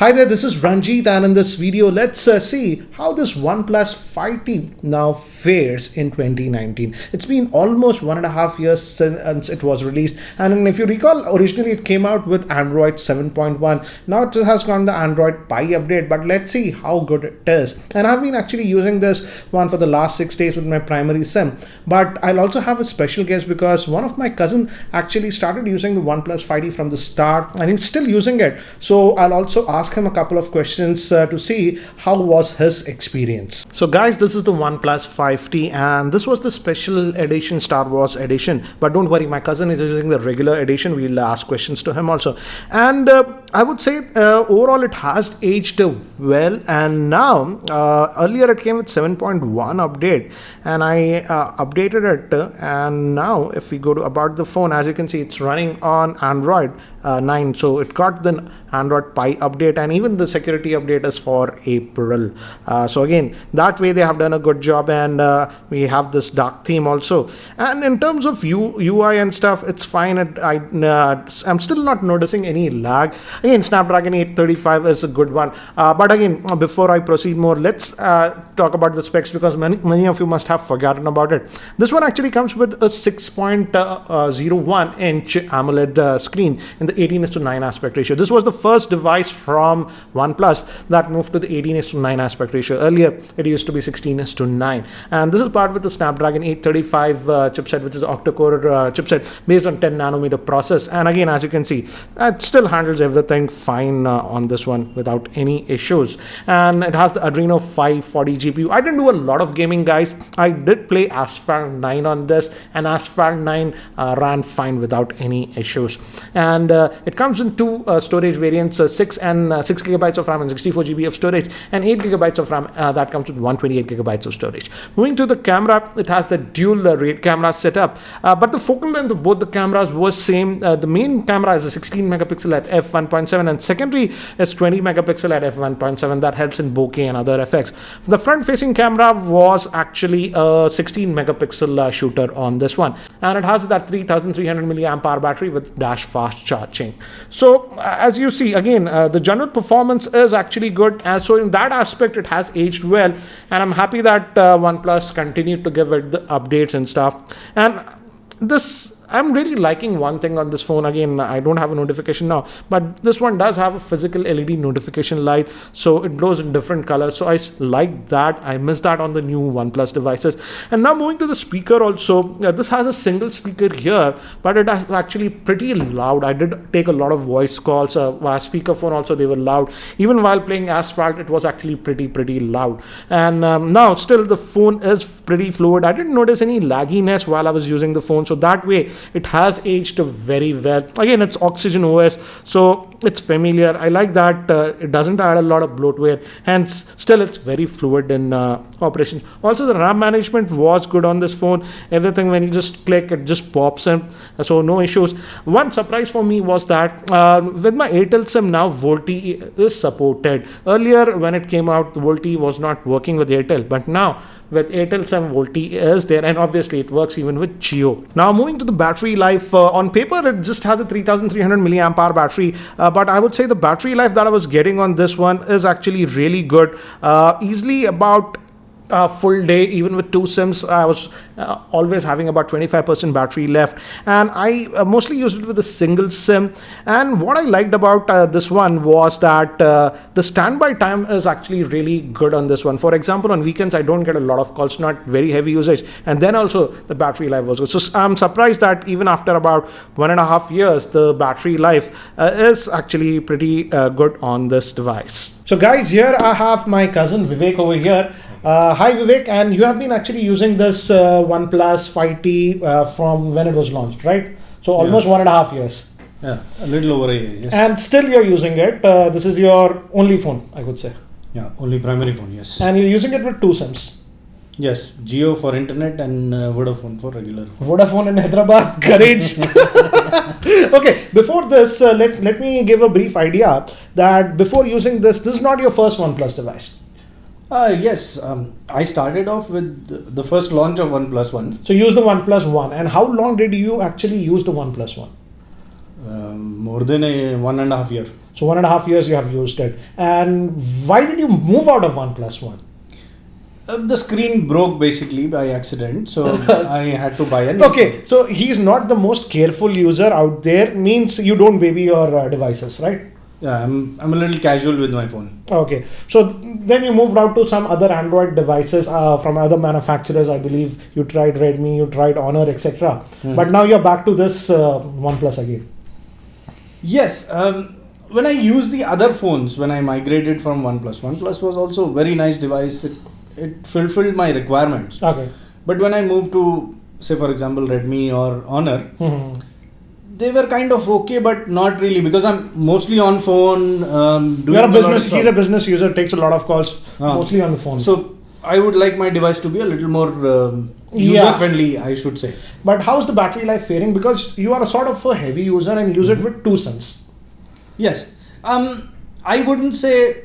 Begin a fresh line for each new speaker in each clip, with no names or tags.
Hi there, this is Ranjit, and in this video let's see how this OnePlus 5T now fares in 2019. It's been almost 1.5 years since it was released, and if you recall, originally it came out with Android 7.1. Now it has gone the Android Pie update, but let's see how good it is. And I've been actually using this one for the last 6 days with my primary SIM, but I'll also have a special guest because one of my cousin actually started using the OnePlus 5T from the start and he's still using it. So I'll also ask him a couple of questions to see how was his experience. So guys, this is the OnePlus 5T and this was the special edition, Star Wars edition, but don't worry, my cousin is using the regular edition. We'll ask questions to him also. And I would say overall it has aged well, and now earlier it came with 7.1 update and I updated it, and now if we go to about the phone, as you can see, it's running on Android 9. So it got the Android Pie update, and even the security update is for April. So again, that way they have done a good job, and we have this dark theme also. And in terms of UI and stuff, it's fine. I'm still not noticing any lag. Again, Snapdragon 835 is a good one. But again, before I proceed more, let's talk about the specs, because many of you must have forgotten about it. This one actually comes with a 6.01 inch AMOLED screen in the 18:9 aspect ratio. This was the first device from OnePlus that moved to the 18:9 aspect ratio. Earlier, it used to be 16:9. And this is paired with the Snapdragon 835 chipset, which is octa-core chipset based on 10 nanometer process. And again, as you can see, it still handles everything fine on this one without any issues. And it has the Adreno 540 GPU. I didn't do a lot of gaming, guys. I did play Asphalt 9 on this, and Asphalt 9 ran fine without any issues. And it comes in two storage variants, 6 gigabytes of RAM and 64 GB of storage, and 8 gigabytes of RAM that comes with 128 gigabytes of storage. Moving to the camera, it has the dual rate camera setup, but the focal length of both the cameras was same. The main camera is a 16 megapixel at f1.7 and secondary is 20 megapixel at f1.7. that helps in bokeh and other effects. The front facing camera was actually a 16 megapixel shooter on this one, and it has that 3300 milliamp hour battery with dash fast charging. So as you see, again, the general performance is actually good, and so in that aspect it has aged well, and I'm happy that OnePlus continued to give it the updates and stuff. And this, I'm really liking one thing on this phone. Again, I don't have a notification now, but this one does have a physical LED notification light, so it glows in different colors. So I like that. I miss that on the new OnePlus devices. And now moving to the speaker also, this has a single speaker here, but it is actually pretty loud. I did take a lot of voice calls via speakerphone also. They were loud. Even while playing Asphalt, it was actually pretty loud. And now still the phone is pretty fluid. I didn't notice any lagginess while I was using the phone. So that way, it has aged very well. Again, it's Oxygen OS, so it's familiar. I like that it doesn't add a lot of bloatware, hence still it's very fluid in operation. Also, the RAM management was good on this phone. Everything, when you just click, it just pops in, so no issues. One surprise for me was that with my Airtel SIM now, VoLTE is supported. Earlier when it came out, the VoLTE was not working with Airtel, but now with Airtel SIM, VoLTE is there, and obviously it works even with Jio. Now moving to the battery life, on paper it just has a 3300 milliamp hour battery, but I would say the battery life that I was getting on this one is actually really good. Easily about full day. Even with two SIMs, I was always having about 25% battery left, and I mostly used it with a single SIM. And what I liked about this one was that the standby time is actually really good on this one. For example, on weekends I don't get a lot of calls, not very heavy usage, and then also the battery life was good. So I'm surprised that even after about 1.5 years, the battery life is actually pretty good on this device. So guys, here I have my cousin Vivek over here. Hi Vivek, and you have been actually using this OnePlus 5T from when it was launched, right? So almost 1.5 years.
Yeah, a little over a year, yes.
And still you're using it. This is your only phone, I could say.
Yeah, only primary phone, yes.
And you're using it with two SIMs.
Yes, Jio for internet and Vodafone for regular phone.
Vodafone in Hyderabad, courage. Okay, before this, let me give a brief idea that before using this is not your first OnePlus device.
Yes, I started off with the first launch of OnePlus One.
So use the OnePlus One. And how long did you actually use the OnePlus One?
More than 1.5 years.
So 1.5 years you have used it. And why did you move out of OnePlus One?
The screen broke basically by accident, so I had to buy a new
Okay,
phone.
so he's not the most careful user out there. Means you don't baby your devices, right?
Yeah, I'm a little casual with my phone.
Okay, so then you moved out to some other Android devices from other manufacturers. I believe you tried Redmi, you tried Honor, etc. But now you're back to this OnePlus again.
Yes, when I used the other phones, when I migrated from OnePlus was also a very nice device. It fulfilled my requirements.
Okay.
But when I moved to, say for example, Redmi or Honor, they were kind of okay, but not really, because I'm mostly on phone. Doing
You're a
lot of
business.
stuff.
He's a business user. Takes a lot of calls, mostly on the phone.
So I would like my device to be a little more user friendly, I should say.
But how's the battery life faring? Because you are a sort of a heavy user and use it with two SIMs.
Yes. I wouldn't say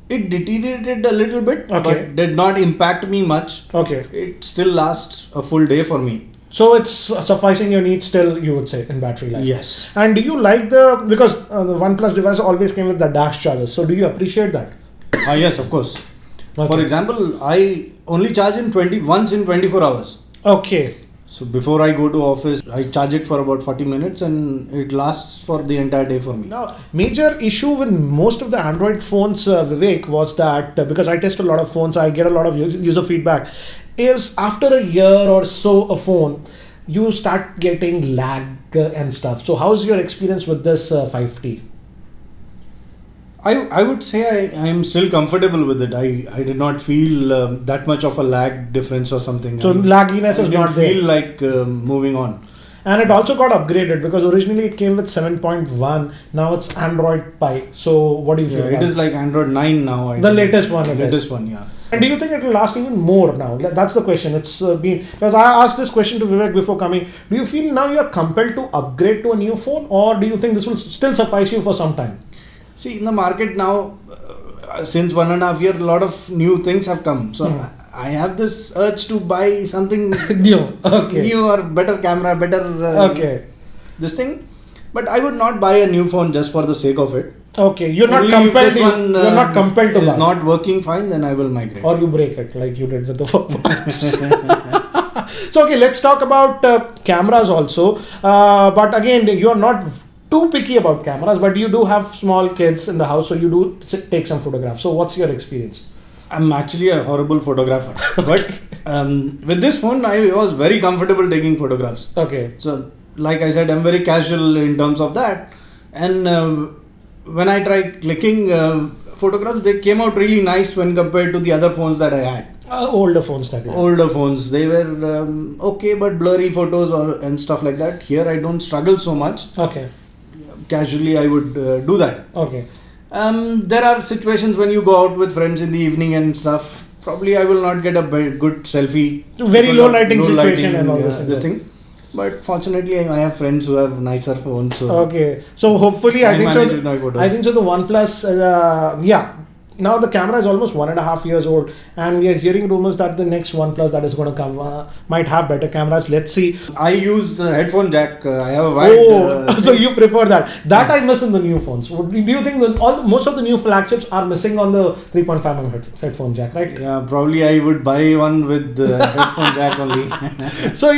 it deteriorated a little bit, but did not impact me much.
Okay.
It still lasts a full day for me.
So it's sufficing your needs still, you would say, in battery life.
Yes.
And do you like because the OnePlus device always came with the dash charger. So do you appreciate that?
Yes, of course.
Okay.
For example, I only charge once in 24 hours.
Okay.
So before I go to office, I charge it for about 40 minutes and it lasts for the entire day for me.
Now, major issue with most of the Android phones, Vivek, was that because I test a lot of phones, I get a lot of user feedback, is after a year or so a phone, you start getting lag and stuff. So how's your experience with this 5T?
I would say I am still comfortable with it. I did not feel that much of a lag difference or something.
So lagginess is not there.
I feel like moving on.
And it also got upgraded because originally it came with 7.1. Now it's Android Pie. So what do you feel?
It is like Android 9 now.
The latest one.
The latest one, yeah.
And do you think it will last even more now? That's the question. It's been, because I asked this question to Vivek before coming. Do you feel now you are compelled to upgrade to a new phone, or do you think this will still suffice you for some time?
See, in the market now, since 1.5 years, a lot of new things have come. So I have this urge to buy something
new,
new or better camera, better this thing. But I would not buy a new phone just for the sake of it.
Okay, you're not compelled. You're not compelled to buy.
If it's not working fine, then I will migrate.
Or you break it like you did with the phone. So okay, let's talk about cameras also. But again, you're not too picky about cameras, but you do have small kids in the house, so you do take some photographs. So what's your experience?
I'm actually a horrible photographer, but with this phone, I was very comfortable taking photographs.
Okay.
So, like I said, I'm very casual in terms of that, and when I tried clicking photographs, they came out really nice when compared to the other phones that I had.
Older phones that you had.
Older phones, they were okay, but blurry photos and stuff like that. Here, I don't struggle so much.
Okay.
Casually, I would do that.
Okay.
There are situations when you go out with friends in the evening and stuff. Probably I will not get a very good selfie.
Very low lighting situation and all this
thing. But fortunately, I have friends who have nicer phones. So
okay. So hopefully, I think so.
I
think so. The OnePlus, now the camera is almost 1.5 years old, and we are hearing rumors that the next OnePlus that is going to come might have better cameras. Let's see.
I use the headphone jack. I have a wide.
So you prefer that? I miss in the new phones. Do you think most of the new flagships are missing on the 3.5mm headphone jack, right?
Yeah, probably I would buy one with the headphone jack only.
So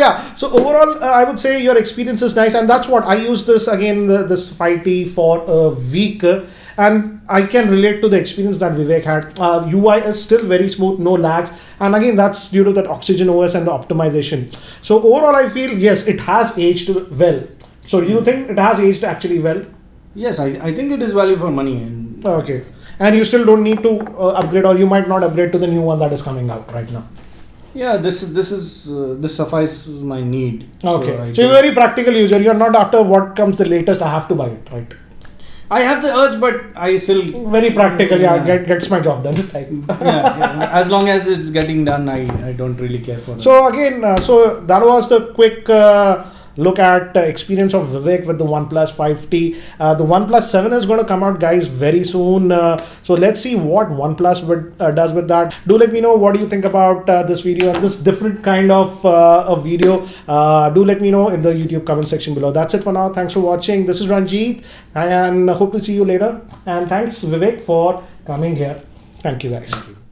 overall, I would say your experience is nice, and that's what I use this again. This 5T for a week. And I can relate to the experience that Vivek had. UI is still very smooth, no lags. And again, that's due to that Oxygen OS and the optimization. So overall, I feel, yes, it has aged well. So do you think it has aged actually well?
Yes, I think it is value for money.
Okay. And you still don't need to upgrade, or you might not upgrade to the new one that is coming out right now.
Yeah, this suffices my need.
Okay. So you're a very practical user. You're not after what comes the latest, I have to buy it, right?
I have the urge, but I still
very practical. Gets my job done.
As long as it's getting done, I don't really care for it.
So again, so that was the quick look at experience of Vivek with the OnePlus 5T. The OnePlus 7 is going to come out, guys, very soon. So let's see what OnePlus does with that. Do let me know what do you think about this video and this different kind of a video. Do let me know in the YouTube comment section below. That's it for now. Thanks for watching. This is Ranjit, and hope to see you later. And thanks, Vivek, for coming here. Thank you, guys.
Thank you.